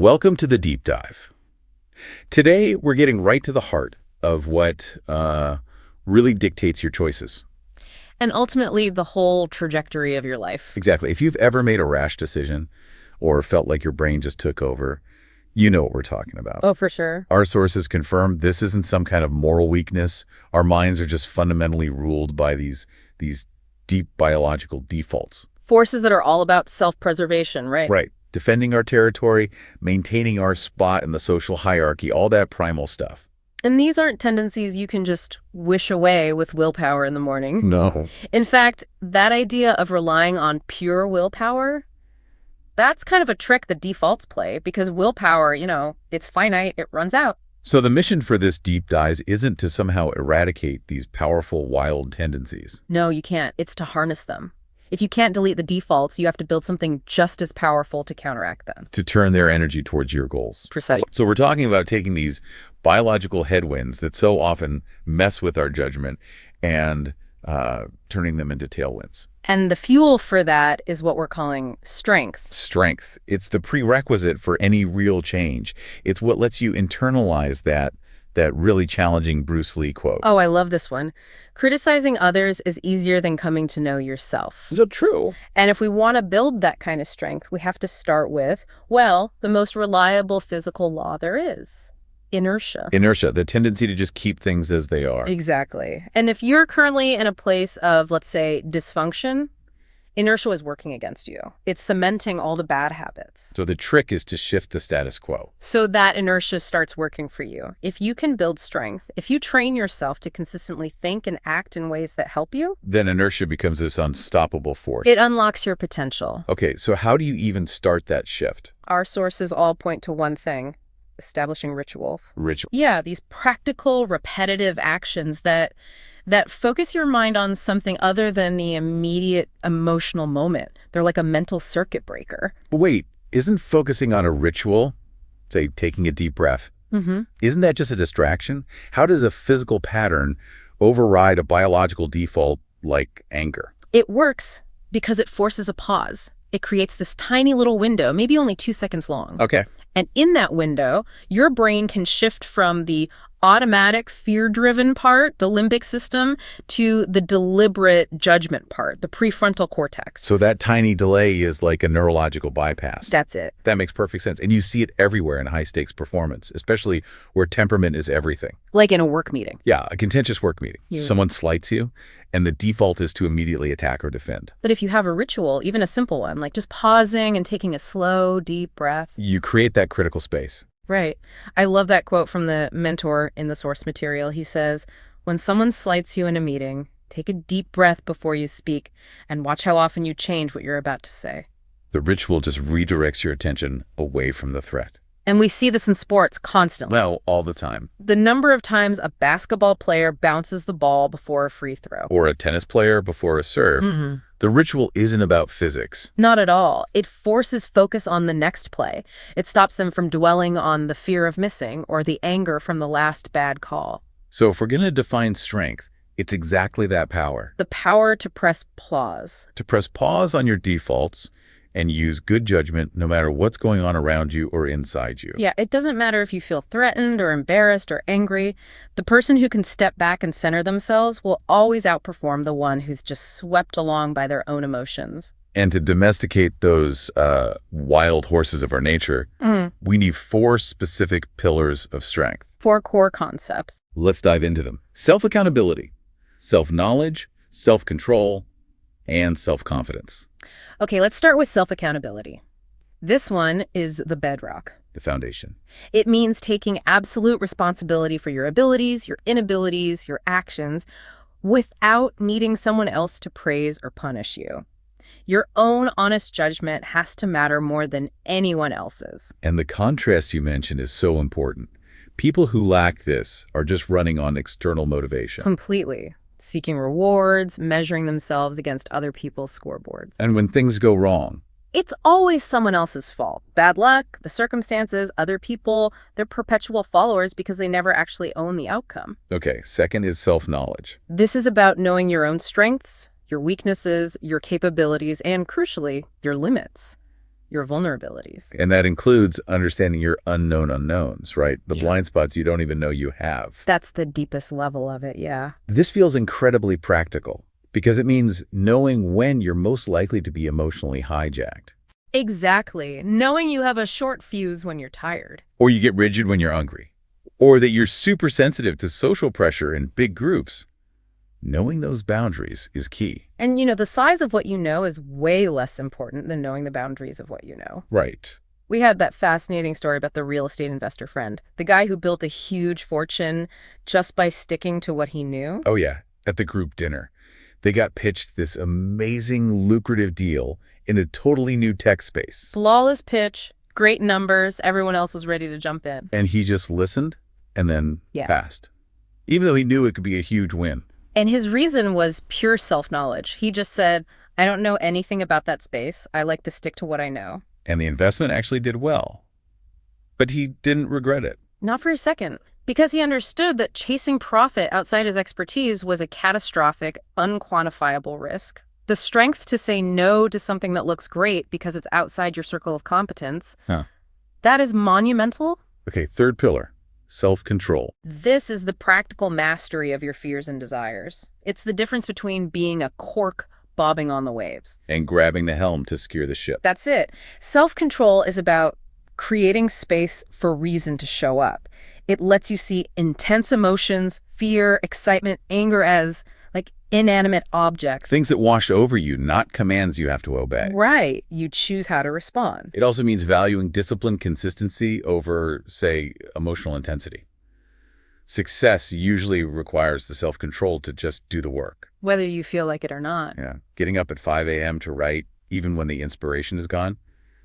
Welcome to the deep dive. Today, we're getting right to the heart of what really dictates your choices. And ultimately, the whole trajectory of your life. Exactly. If you've ever made a rash decision or felt like your brain just took over, you know what we're talking about. Oh, for sure. Our sources confirm this isn't some kind of moral weakness. Our minds are just fundamentally ruled by these deep biological defaults. Forces that are all about self-preservation, right? Right. Defending our territory, maintaining our spot in the social hierarchy, all that primal stuff. And these aren't tendencies you can just wish away with willpower in the morning. No. In fact, that idea of relying on pure willpower, that's kind of a trick that defaults play because willpower, it's finite, it runs out. So the mission for this deep dive isn't to somehow eradicate these powerful, wild tendencies. No, you can't. It's to harness them. If you can't delete the defaults, you have to build something just as powerful to counteract them. To turn their energy towards your goals. Precisely. So we're talking about taking these biological headwinds that so often mess with our judgment and turning them into tailwinds. And the fuel for that is what we're calling strength. Strength. It's the prerequisite for any real change. It's what lets you internalize that really challenging Bruce Lee quote. Oh, I love this one. Criticizing others is easier than coming to know yourself. Is that true? And if we want to build that kind of strength, we have to start with, well, the most reliable physical law there is. Inertia. Inertia, the tendency to just keep things as they are. Exactly. And if you're currently in a place of, let's say, dysfunction, inertia is working against you. It's cementing all the bad habits. So the trick is to shift the status quo. So that inertia starts working for you. If you can build strength, if you train yourself to consistently think and act in ways that help you, then inertia becomes this unstoppable force. it unlocks your potential. Okay, so how do you even start that shift? Our sources all point to one thing: establishing rituals. Ritual. Yeah, these practical, repetitive actions that focus your mind on something other than the immediate emotional moment. They're like a mental circuit breaker. But wait, isn't focusing on a ritual, say taking a deep breath, isn't that just a distraction? How does a physical pattern override a biological default like anger? It works because it forces a pause. It creates this tiny little window, maybe only 2 seconds long. Okay. And in that window, your brain can shift from the automatic fear-driven part, the limbic system, to the deliberate judgment part, the prefrontal cortex. So that tiny delay is like a neurological bypass. That's it. That makes perfect sense. And you see it everywhere in high-stakes performance, especially where temperament is everything. Like in a work meeting. Yeah, a contentious work meeting. Someone slights you, and the default is to immediately attack or defend. But if you have a ritual, even a simple one, like just pausing and taking a slow, deep breath. You create that critical space. Right. I love that quote from the mentor in the source material. He says, when someone slights you in a meeting, take a deep breath before you speak and watch how often you change what you're about to say. The ritual just redirects your attention away from the threat. And we see this in sports constantly. Well, all the time. The number of times a basketball player bounces the ball before a free throw. Or a tennis player before a serve. The ritual isn't about physics. Not at all. It forces focus on the next play. It stops them from dwelling on the fear of missing or the anger from the last bad call. So if we're going to define strength, it's exactly that power. The power to press pause. To press pause on your defaults and use good judgment no matter what's going on around you or inside you. Yeah, it doesn't matter if you feel threatened or embarrassed or angry. The person who can step back and center themselves will always outperform the one who's just swept along by their own emotions. And to domesticate those wild horses of our nature, we need 4 specific pillars of strength. 4 core concepts. Let's dive into them. Self-accountability, self-knowledge, self-control, and self-confidence. Okay, let's start with self-accountability. This one is the bedrock. The foundation. It means taking absolute responsibility for your abilities, your inabilities, your actions, without needing someone else to praise or punish you. Your own honest judgment has to matter more than anyone else's. And the contrast you mentioned is so important. People who lack this are just running on external motivation. Completely. Seeking rewards, measuring themselves against other people's scoreboards. And when things go wrong, it's always someone else's fault. Bad luck, the circumstances, other people, they're perpetual followers because they never actually own the outcome. Okay, second is self-knowledge. This is about knowing your own strengths, your weaknesses, your capabilities, and crucially, your limits. your vulnerabilities. And that includes understanding your unknown unknowns, right? The Yeah. blind spots you don't even know you have. That's the deepest level of it, yeah. This feels incredibly practical because it means knowing when you're most likely to be emotionally hijacked. Exactly. Knowing you have a short fuse when you're tired. Or you get rigid when you're hungry. Or that you're super sensitive to social pressure in big groups. Knowing those boundaries is key. And, the size of what you know is way less important than knowing the boundaries of what you know. Right. We had that fascinating story about the real estate investor friend, the guy who built a huge fortune just by sticking to what he knew. Oh yeah, at the group dinner. They got pitched this amazing, lucrative deal in a totally new tech space. Flawless pitch, great numbers, everyone else was ready to jump in. And he just listened and then passed. Even though he knew it could be a huge win. And his reason was pure self-knowledge. He just said, I don't know anything about that space. I like to stick to what I know. And the investment actually did well. But he didn't regret it. Not for a second. Because he understood that chasing profit outside his expertise was a catastrophic, unquantifiable risk. The strength to say no to something that looks great because it's outside your circle of competence, that is monumental. Okay, third pillar, self-control. This is the practical mastery of your fears and desires. It's the difference between being a cork bobbing on the waves and grabbing the helm to steer the ship. That's it. Self-control is about creating space for reason to show up. It lets you see intense emotions, fear, excitement, anger as like inanimate objects. Things that wash over you, not commands you have to obey. Right. You choose how to respond. It also means valuing discipline consistency over, say, emotional intensity. Success usually requires the self-control to just do the work. Whether you feel like it or not. Yeah. Getting up at 5 a.m. to write, even when the inspiration is gone,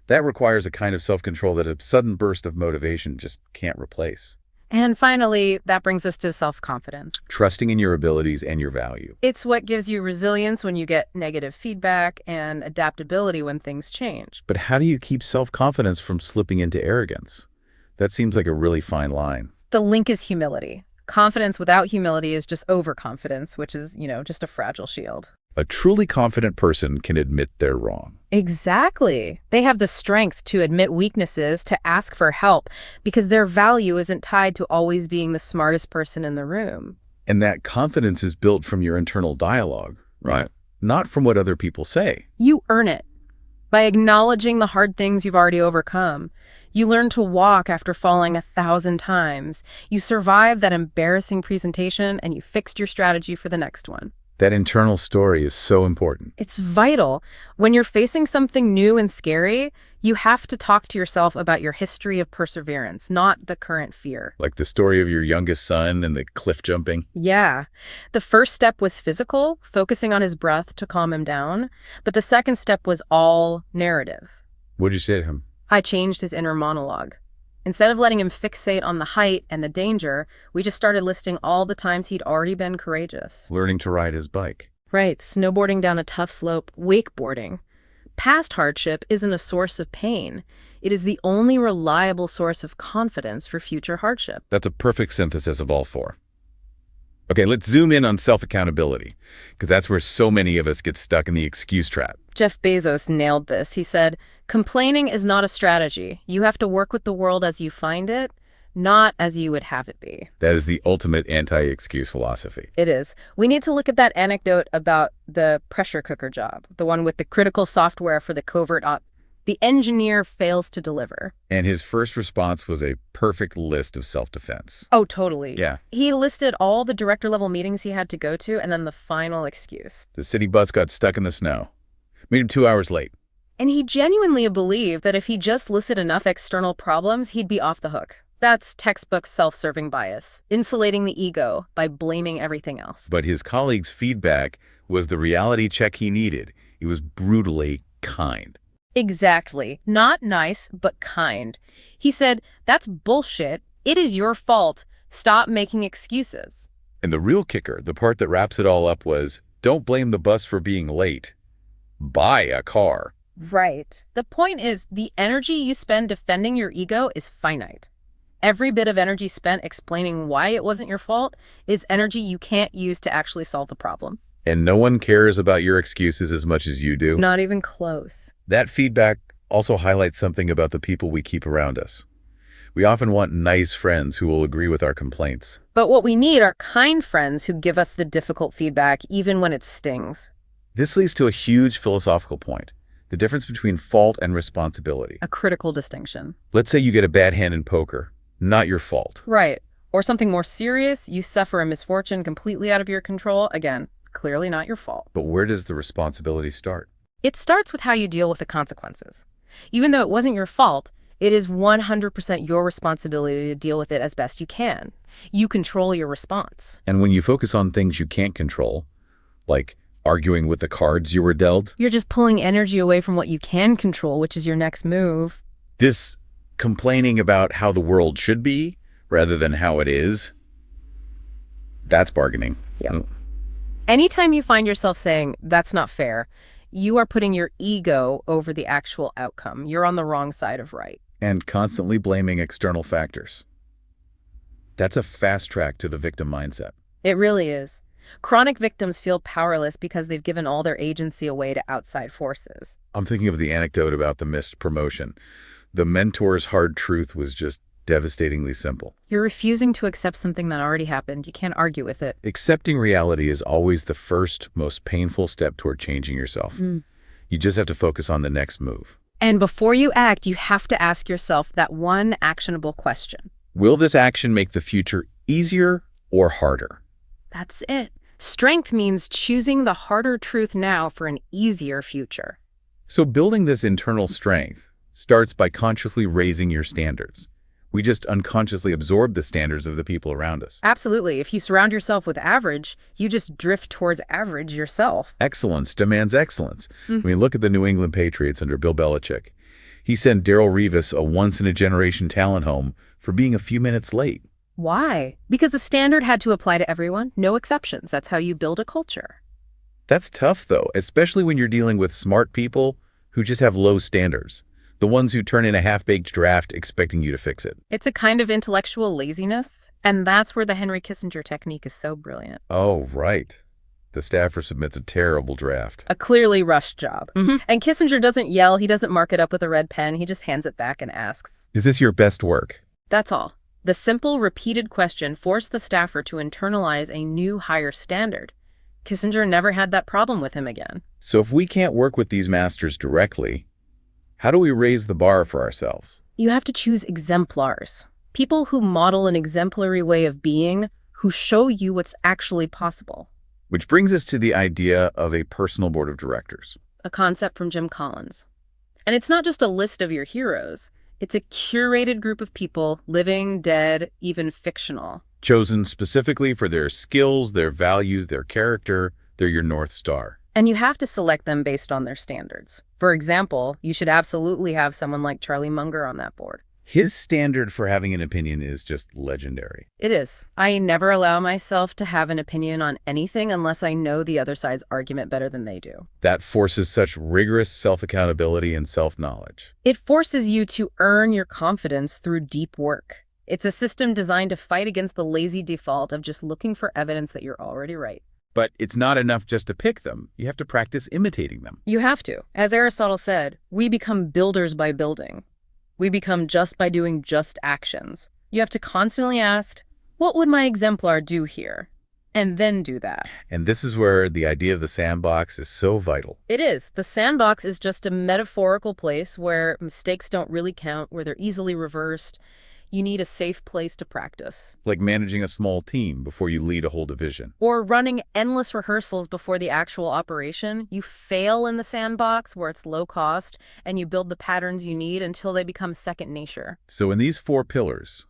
that requires a kind of self-control that a sudden burst of motivation just can't replace. And finally, that brings us to self-confidence. Trusting in your abilities and your value. It's what gives you resilience when you get negative feedback and adaptability when things change. But how do you keep self-confidence from slipping into arrogance? That seems like a really fine line. The link is humility. Confidence without humility is just overconfidence, which is, just a fragile shield. A truly confident person can admit they're wrong. Exactly. They have the strength to admit weaknesses, to ask for help, because their value isn't tied to always being the smartest person in the room. And that confidence is built from your internal dialogue, right? Not from what other people say. You earn it by acknowledging the hard things you've already overcome. You learn to walk after falling 1,000 times. You survive that embarrassing presentation and you fixed your strategy for the next one. That internal story is so important. It's vital. When you're facing something new and scary, you have to talk to yourself about your history of perseverance, not the current fear. Like the story of your youngest son and the cliff jumping. Yeah. The first step was physical, focusing on his breath to calm him down. But the second step was all narrative. What'd you say to him? I changed his inner monologue. Instead of letting him fixate on the height and the danger, we just started listing all the times he'd already been courageous. Learning to ride his bike. Right, snowboarding down a tough slope, wakeboarding. Past hardship isn't a source of pain. It is the only reliable source of confidence for future hardship. That's a perfect synthesis of all four. Okay, let's zoom in on self-accountability, because that's where so many of us get stuck in the excuse trap. Jeff Bezos nailed this. He said, complaining is not a strategy. You have to work with the world as you find it, not as you would have it be. That is the ultimate anti-excuse philosophy. It is. We need to look at that anecdote about the pressure cooker job, the one with the critical software for the covert op. The engineer fails to deliver. And his first response was a perfect list of self-defense. Oh, totally. Yeah. He listed all the director-level meetings he had to go to, and then the final excuse. The city bus got stuck in the snow. Made him 2 hours late. And he genuinely believed that if he just listed enough external problems, he'd be off the hook. That's textbook self-serving bias, insulating the ego by blaming everything else. But his colleagues' feedback was the reality check he needed. It was brutally kind. Exactly. Not nice, but kind. He said, that's bullshit. It is your fault. Stop making excuses. And the real kicker, the part that wraps it all up was, don't blame the bus for being late. Buy a car. Right. The point is, the energy you spend defending your ego is finite. Every bit of energy spent explaining why it wasn't your fault is energy you can't use to actually solve the problem. And no one cares about your excuses as much as you do. Not even close. That feedback also highlights something about the people we keep around us. We often want nice friends who will agree with our complaints. But what we need are kind friends who give us the difficult feedback even when it stings. This leads to a huge philosophical point, the difference between fault and responsibility. A critical distinction. Let's say you get a bad hand in poker. Not your fault. Right. Or something more serious, you suffer a misfortune completely out of your control. Again, clearly not your fault. But where does the responsibility start? It starts with how you deal with the consequences. Even though it wasn't your fault, it is 100% your responsibility to deal with it as best you can. You control your response. And when you focus on things you can't control, like arguing with the cards you were dealt, You're just pulling energy away from what you can control, which is your next move. this complaining about how the world should be rather than how it is, that's bargaining. Yeah. Anytime you find yourself saying, that's not fair, you are putting your ego over the actual outcome. You're on the wrong side of right. And constantly blaming external factors. That's a fast track to the victim mindset. It really is. Chronic victims feel powerless because they've given all their agency away to outside forces. I'm thinking of the anecdote about the missed promotion. The mentor's hard truth was just devastatingly simple. You're refusing to accept something that already happened. You can't argue with it. Accepting reality is always the first, most painful step toward changing yourself. You just have to focus on the next move. And before you act, you have to ask yourself that one actionable question. Will this action make the future easier or harder? That's it. Strength means choosing the harder truth now for an easier future. So building this internal strength starts by consciously raising your standards. We just unconsciously absorb the standards of the people around us. Absolutely. If you surround yourself with average, you just drift towards average yourself. Excellence demands excellence. I mean, look at the New England Patriots under Bill Belichick. He sent Darrelle Revis a once-in-a-generation talent home for being a few minutes late. Why? Because the standard had to apply to everyone, no exceptions. That's how you build a culture. That's tough, though, especially when you're dealing with smart people who just have low standards. The ones who turn in a half-baked draft expecting you to fix it. It's a kind of intellectual laziness, and that's where the Henry Kissinger technique is so brilliant. Oh, right. The staffer submits a terrible draft. A clearly rushed job. And Kissinger doesn't yell, he doesn't mark it up with a red pen, he just hands it back and asks. Is this your best work? That's all. The simple, repeated question forced the staffer to internalize a new, higher standard. Kissinger never had that problem with him again. So if we can't work with these masters directly, how do we raise the bar for ourselves? You have to choose exemplars. People who model an exemplary way of being, who show you what's actually possible. Which brings us to the idea of a personal board of directors. A concept from Jim Collins. And it's not just a list of your heroes. It's a curated group of people, living, dead, even fictional. Chosen specifically for their skills, their values, their character. They're your North Star. And you have to select them based on their standards. For example, you should absolutely have someone like Charlie Munger on that board. His standard for having an opinion is just legendary. It is. I never allow myself to have an opinion on anything unless I know the other side's argument better than they do. That forces such rigorous self-accountability and self-knowledge. It forces you to earn your confidence through deep work. It's a system designed to fight against the lazy default of just looking for evidence that you're already right. But it's not enough just to pick them. You have to practice imitating them. You have to. As Aristotle said, we become builders by building. We become just by doing just actions. You have to constantly ask, what would my exemplar do here? And then do that. And this is where the idea of the sandbox is so vital. It is. The sandbox is just a metaphorical place where mistakes don't really count, where they're easily reversed. You need a safe place to practice. Like managing a small team before you lead a whole division. Or running endless rehearsals before the actual operation. You fail in the sandbox where it's low cost, and you build the patterns you need until they become second nature. So in these 4 pillars,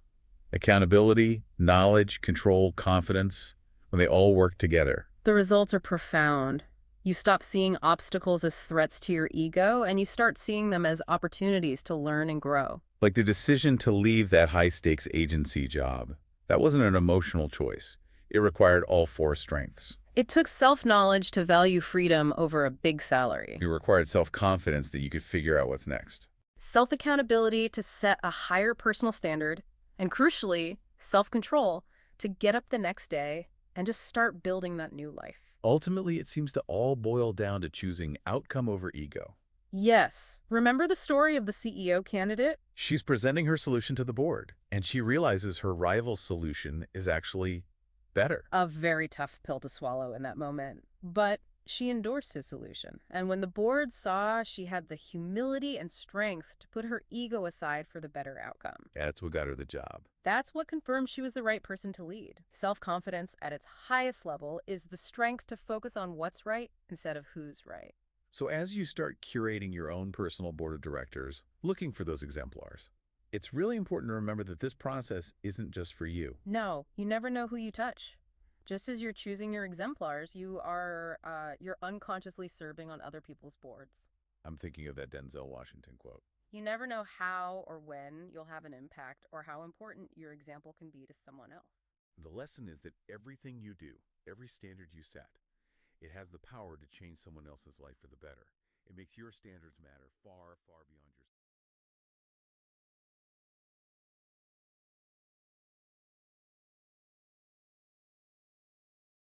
accountability, knowledge, control, confidence, when they all work together, the results are profound. You stop seeing obstacles as threats to your ego, and you start seeing them as opportunities to learn and grow. like the decision to leave that high-stakes agency job, that wasn't an emotional choice. It required all 4 strengths. It took self-knowledge to value freedom over a big salary. It required self-confidence that you could figure out what's next. Self-accountability to set a higher personal standard, and crucially, self-control to get up the next day and just start building that new life. Ultimately, it seems to all boil down to choosing outcome over ego. Yes. Remember the story of the CEO candidate? She's presenting her solution to the board, and she realizes her rival's solution is actually better. A very tough pill to swallow in that moment. But she endorsed his solution. And when the board saw she had the humility and strength to put her ego aside for the better outcome, That's what got her the job. that's what confirmed she was the right person to lead. Self-confidence at its highest level is the strength to focus on what's right instead of who's right. So as you start curating your own personal board of directors, looking for those exemplars, it's really important to remember that this process isn't just for you. No, you never know who you touch. Just as you're choosing your exemplars, you're unconsciously serving on other people's boards. I'm thinking of that Denzel Washington quote. You never know how or when you'll have an impact or how important your example can be to someone else. The lesson is that everything you do, every standard you set, it has the power to change someone else's life for the better. It makes your standards matter far, far beyond your